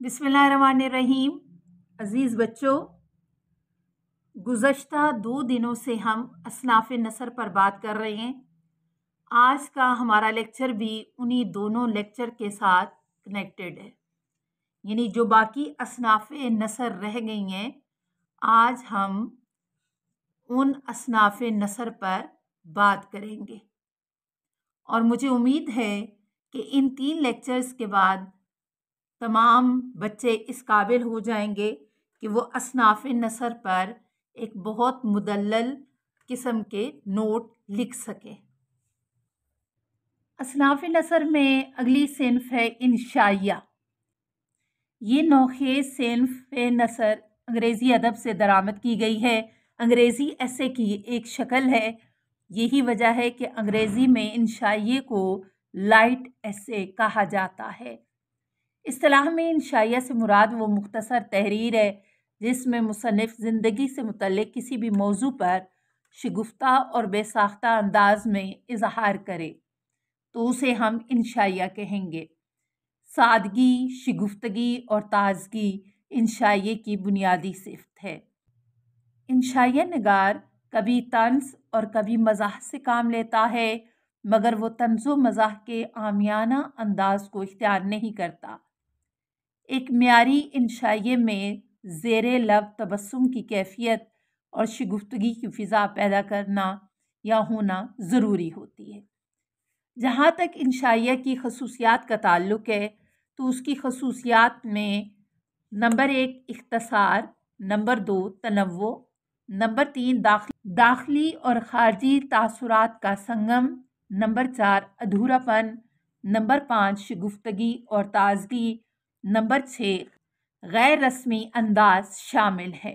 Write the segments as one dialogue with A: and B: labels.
A: बिस्मिल्लाहिर्रहमानिर्रहीम। अज़ीज़ बच्चों, गुज़श्ता 2 दिनों से हम असनाफ़ नसर पर बात कर रहे हैं। आज का हमारा लेक्चर भी उन्हीं दोनों लेक्चर के साथ कनेक्टेड है, यानी जो बाकी असनाफ़ नसर रह गई हैं, आज हम उन असनाफ़ नसर पर बात करेंगे। और मुझे उम्मीद है कि इन 3 लेक्चर्स के बाद तमाम बच्चे इस काबिल हो जाएंगे कि वो असनाफ़ नसर पर एक बहुत मुदल्लल किस्म के नोट लिख सकें। असनाफ़ नसर में अगली सिन्फ है इंशाइया। ये नौखेज़ सिन्फ नसर अंग्रेज़ी अदब से दरामद की गई है। अंग्रेज़ी ऐसे की एक शक्ल है। यही वजह है कि अंग्रेज़ी में इंशाइये को लाइट ऐसे कहा जाता है। इस्तिलाह में इंशाइया से मुराद वो मुख्तसर तहरीर है जिसमें मुसन्निफ़ ज़िंदगी से मुतल्लिक़ किसी भी मौजू पर शिगुफ्ता और बेसाख्ता अंदाज में इजहार करे तो उसे हम इंशाइया कहेंगे। सादगी, शिगुफ्तगी और ताज़गी इंशाइये की बुनियादी सिफ़त है। इंशाइया निगार कभी तंज़ और कभी मज़ाह से काम लेता है, मगर वो तंज़ व मज़ाह के आमियाना अंदाज को इख्तियार नहीं करता। एक म्यारी इंशाइये में ज़ेरे लब तबस्सुम की कैफियत और शिगुफ्तगी की फ़िज़ा पैदा करना या होना ज़रूरी होती है। जहाँ तक इंशाइया की खसूसियात का ताल्लुक़ है तो उसकी खसूसियात में नंबर 1 इख्तसार, नंबर 2 तनव्वुअ, नंबर 3 दाखिली और ख़ारजी तासुरात का संगम, नंबर 4 अधूरापन, नंबर 5 शिगुफ्तगी और ताज़गी, नंबर 6 गैर रस्मी अंदाज शामिल है।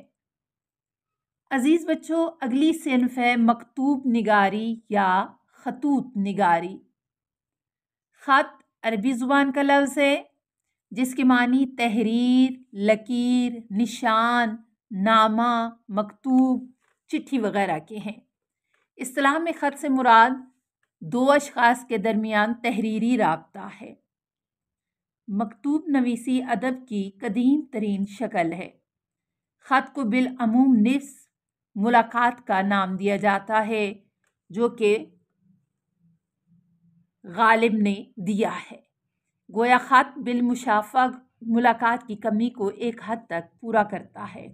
A: अज़ीज़ बच्चों, अगली सिन्फ है मकतूब निगारी या खतूत निगारी। ख़त अरबी ज़ुबान का लफ्ज़ है जिसके मानी तहरीर, लकीर, निशान, नामा, मकतूब, चिट्ठी वगैरह के हैं। इस्तिलाह में ख़त से मुराद 2 अशख़ास के दरमियान तहरीरी राब्ता है। मकतूब नवीसी अदब की कदीम तरीन शक्ल है। ख़त को बिलअमूम निफ्स मुलाकात का नाम दिया जाता है जो कि गालिब ने दिया है। गोया ख़त बिलमुशाफ़ा मुलाकात की कमी को एक हद तक पूरा करता है।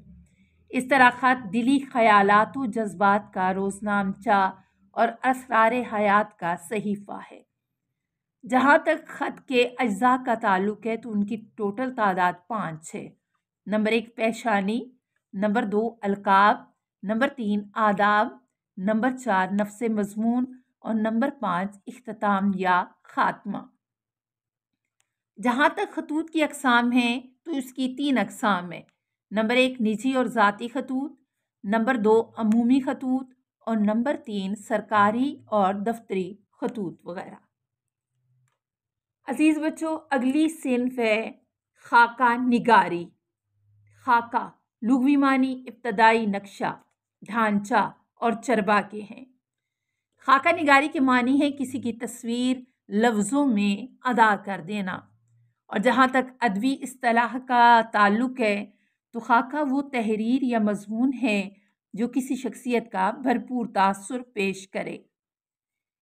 A: इस तरह ख़त दिली ख़यालात व जज्बात का रोज़नामचा और असरार हयात का सहीफ़ा है। जहाँ तक ख़त के अज्जा का ताल्लुक़ है तो उनकी टोटल तादाद 5 है। नंबर 1 पेशानी, नंबर 2 अलक़ाब, नंबर 3 आदाब, नंबर 4 नफ्स मज़मून और नंबर 5 इख्तिताम या ख़ात्मा। जहाँ तक खतूत की अक़साम हैं तो इसकी 3 अक़साम हैं। नंबर 1 निजी और ज़ाती खतूत, नंबर 2 अमूमी खतूत और नंबर 3 सरकारी और दफ्तरी खतूत वगैरह। अज़ीज़ बच्चों, अगली सिन्फ है खाका निगारी। खाका लुग़वी मानी इब्तदाई नक्शा, ढांचा और चरबा के हैं। खाका निगारी के मानी है किसी की तस्वीर लफ्ज़ों में अदा कर देना। और जहाँ तक अदबी इस्तिलाह का ताल्लुक़ है तो खाका वो तहरीर या मज़मून है जो किसी शख्सियत का भरपूर तासुर पेश करे।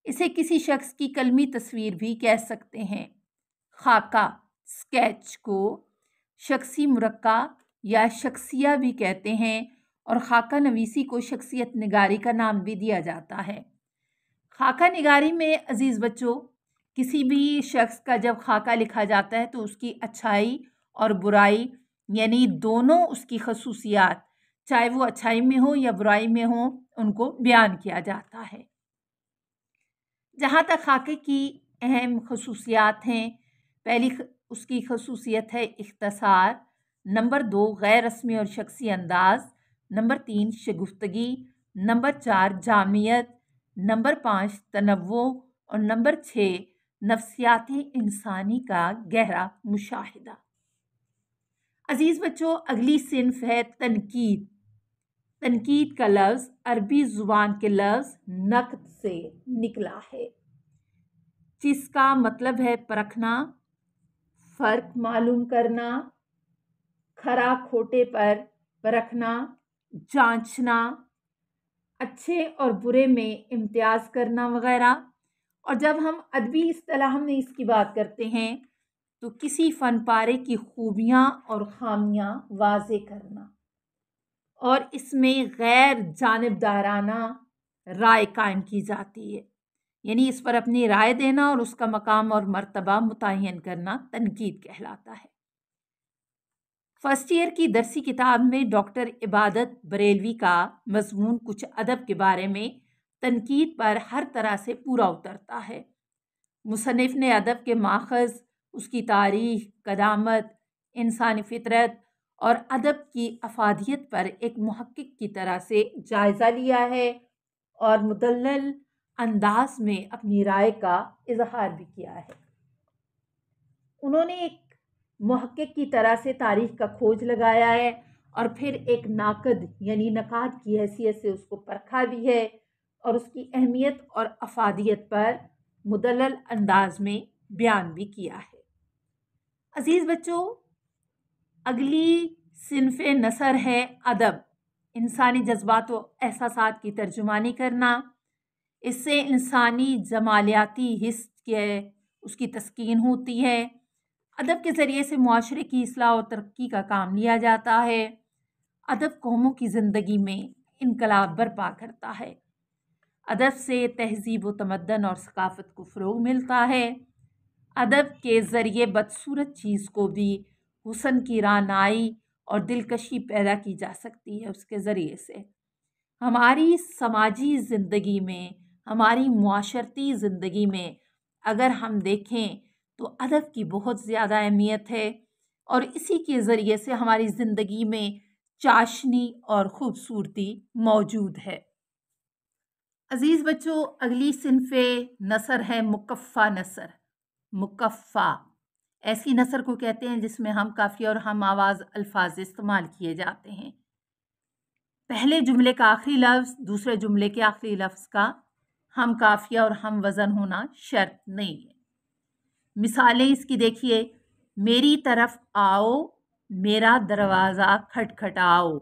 A: इसे किसी शख्स की कलमी तस्वीर भी कह सकते हैं। खाका स्केच को शख्सी मुरक्का या शख्सिया भी कहते हैं और खाका नवीसी को शख्सियत निगारी का नाम भी दिया जाता है। खाका निगारी में अज़ीज़ बच्चों, किसी भी शख्स का जब खाका लिखा जाता है तो उसकी अच्छाई और बुराई यानी दोनों उसकी खसूसियात, चाहे वो अच्छाई में हो या बुराई में हो, उनको बयान किया जाता है। जहाँ तक खाके की अहम खसूसियात हैं, पहली उसकी खसूसियत है इख्तसार, नंबर 2 गैर रस्मी और शख्सी अंदाज, नंबर 3 शगुफ्तगी, नंबर 4 जामियत, नंबर 5 तनव्वुअ और नंबर 6 नफ्सियाती इंसानी का गहरा मुशाहिदा। अज़ीज़ बच्चों, अगली सिन्फ है तनकीद। तनकीद का लफ्ज़ अरबी ज़ुबान के लफ्ज़ नक़द से निकला है जिसका मतलब है परखना, फ़र्क मालूम करना, खरा खोटे पर परखना, जांचना, अच्छे और बुरे में इम्तियाज करना वगैरह। और जब हम अदबी इस्तिलाह में इसकी बात करते हैं तो किसी फन पारे की खूबियाँ और खामियाँ वाज़े करना, और इसमें गैर जानिबदाराना राय कायम की जाती है, यानी इस पर अपनी राय देना और उसका मकाम और मर्तबा मुतय्यन करना तनकीद कहलाता है। फर्स्ट ईयर की दरसी किताब में डॉक्टर इबादत बरेलवी का मजमून कुछ अदब के बारे में तनकीद पर हर तरह से पूरा उतरता है। मुसन्निफ ने अदब के माखज़, उसकी तारीख, क़दामत, इंसानी फ़ितरत और अदब की अफादियत पर एक मुहक्किक की तरह से जायज़ा लिया है और मुदल्लल अंदाज में अपनी राय का इजहार भी किया है। उन्होंने एक मुहक्किक की तरह से तारीख का खोज लगाया है और फिर एक नाकद यानी नकाद की हैसियत से उसको परखा भी है और उसकी अहमियत और अफादियत पर मुदल्लल अंदाज में बयान भी किया है। अजीज़ बच्चों, अगली सिन्फ़े नसर है अदब, इंसानी जज्बात व एहसासात की तर्जुमानी करना। इससे इंसानी जमालियाती हिस्स के उसकी तस्कीन होती है। अदब के ज़रिए से मुआशरे की इस्लाह और तरक्की का काम लिया जाता है। अदब कौमों की ज़िंदगी में इनकलाब बर्पा करता है। अदब से तहज़ीब व तमद्दन और सकाफ़त को फ़रोग़ मिलता है। अदब के ज़रिए बदसूरत चीज़ को भी हुस्न की रानाई और दिलकशी पैदा की जा सकती है। उसके ज़रिए से हमारी समाजी ज़िंदगी में, हमारी मुआशरती ज़िंदगी में अगर हम देखें तो अदब की बहुत ज़्यादा अहमियत है और इसी के ज़रिए से हमारी ज़िंदगी में चाशनी और ख़ूबसूरती मौजूद है। अज़ीज़ बच्चों, अगली सिन्फ़े नसर है मुकफ़ा नसर। मुकफ़ा ऐसी नसर को कहते हैं जिसमें हम काफ़ी और हम आवाज़ अल्फाज इस्तेमाल किए जाते हैं। पहले जुमले का आखिरी लफ्ज़ दूसरे जुमले के आखिरी लफ्ज़ का हम काफ़िया और हम वज़न होना शर्त नहीं है। मिसालें इसकी देखिए, मेरी तरफ आओ, मेरा दरवाज़ा खटखटाओ।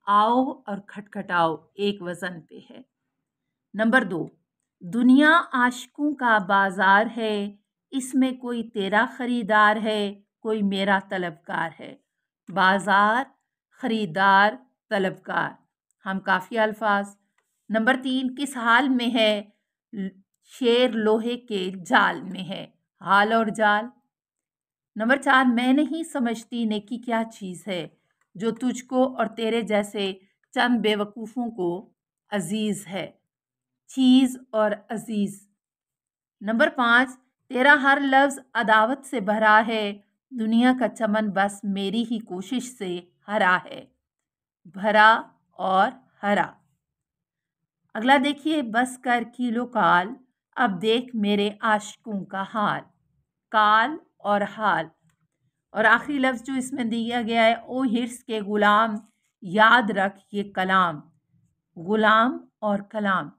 A: आओ और खटखटाओ एक वज़न पे है। नंबर 2, दुनिया आशिकों का बाज़ार है, इसमें कोई तेरा ख़रीदार है, कोई मेरा तलबगार है। बाज़ार, ख़रीदार, तलबगार हम काफ़िया अल्फाज। नंबर 3, किस हाल में है, शेर लोहे के जाल में है। हाल और जाल। नंबर 4, मैं नहीं समझती नेकी क्या चीज़ है, जो तुझको और तेरे जैसे चंद बेवकूफ़ों को अजीज़ है। चीज़ और अजीज़। नंबर 5, तेरा हर लफ्ज़ अदावत से भरा है, दुनिया का चमन बस मेरी ही कोशिश से हरा है। भरा और हरा। अगला देखिए, बस कर कीलो काल, अब देख मेरे आशिकों का हाल। काल और हाल। और आखिरी लफ्ज़ जो इसमें दिया गया है, ओ हिर्स के गुलाम, याद रख ये कलाम। गुलाम और कलाम।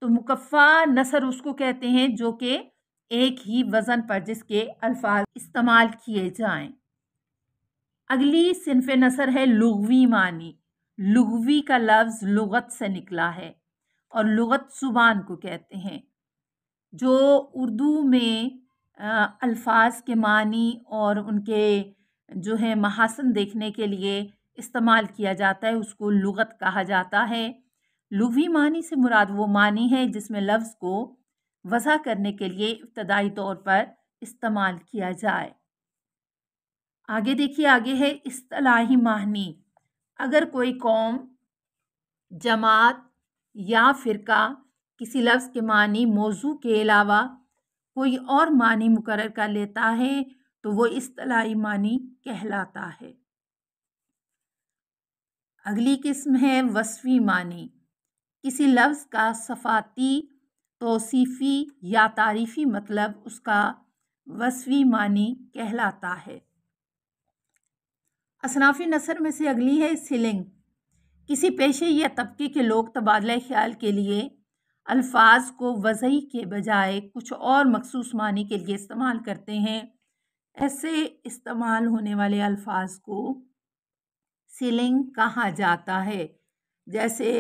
A: तो मुकफ़ा नसर उसको कहते हैं जो कि एक ही वज़न पर जिसके अल्फाज इस्तेमाल किए जाएं। अगली सिन्फ़े नसर है लुग़वी मानी। लुग़वी का लफ्ज़ लुग़त से निकला है और लुग़त ज़ुबान को कहते हैं, जो उर्दू में अल्फाज के मानी और उनके जो है महासन देखने के लिए इस्तेमाल किया जाता है, उसको लुग़त कहा जाता है। लुग़वी मानी से मुराद वो मानी है जिसमें लफ्ज़ को वज़ा करने के लिए इब्तदाई तौर पर इस्तेमाल किया जाए। आगे देखिए, आगे है इस्तिलाही मानी। अगर कोई कौम, जमात या फ़िरका किसी लफ्ज़ के मानी मौजू के अलावा कोई और मानी मुकर्रर कर लेता है तो वो इस्तिलाही मानी कहलाता है। अगली किस्म है वस्फ़ी मानी। किसी लफ्ज़ का सफ़ाती, तौसीफ़ी या तारीफ़ी मतलब उसका वस्फ़ी मानी कहलाता है। असनाफ़ी नसर में से अगली है सिलिंग। किसी पेशे या तबके के लोग तबादला ख्याल के लिए अल्फाज को वज़ई के बजाय कुछ और मखसूस मानी के लिए इस्तेमाल करते हैं। ऐसे इस्तेमाल होने वाले अल्फाज को सीलिंग कहा जाता है। जैसे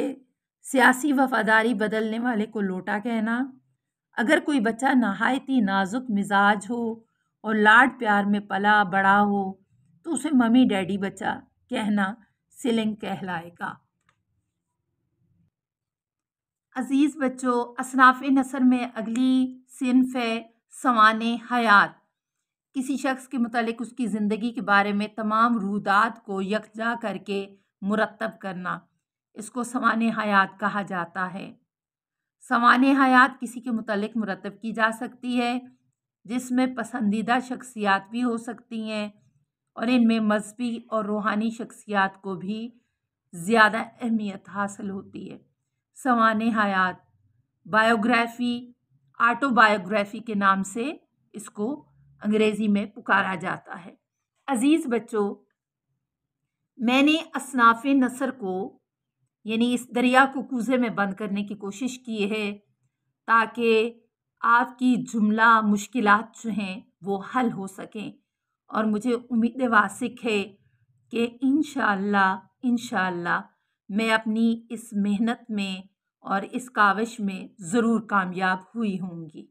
A: सियासी वफादारी बदलने वाले को लोटा कहना। अगर कोई बच्चा नहायत ही नाजुक मिजाज हो और लाड प्यार में पला बड़ा हो तो उसे मम्मी डैडी बच्चा कहना सीलिंग कहलाएगा। अजीज़ बच्चों, असनाफ़ नसर में अगली सिन्फ है सवाने हयात। किसी शख्स के मुतालिक उसकी ज़िंदगी के बारे में तमाम रूदात को यकजा करके मुरतब करना, इसको सवाने हयात कहा जाता है। सवाने हयात किसी के मुतालिक मुरतब की जा सकती है जिसमें पसंदीदा शख्सियात भी हो सकती हैं और इनमें मजहबी और रूहानी शख्सियात को भी ज़्यादा अहमियत हासिल होती है। सवाने हयात बायोग्राफी, ऑटोबायोग्राफी के नाम से इसको अंग्रेज़ी में पुकारा जाता है। अजीज़ बच्चों, मैंने असनाफ़ नसर को यानी इस दरिया को कूज़े में बंद करने की कोशिश की है ताकि आपकी जुमला मुश्किलात जो हैं वो हल हो सकें और मुझे उम्मीद वासिक है कि इंशाअल्लाह मैं अपनी इस मेहनत में और इस काविश में ज़रूर कामयाब हुई होंगी।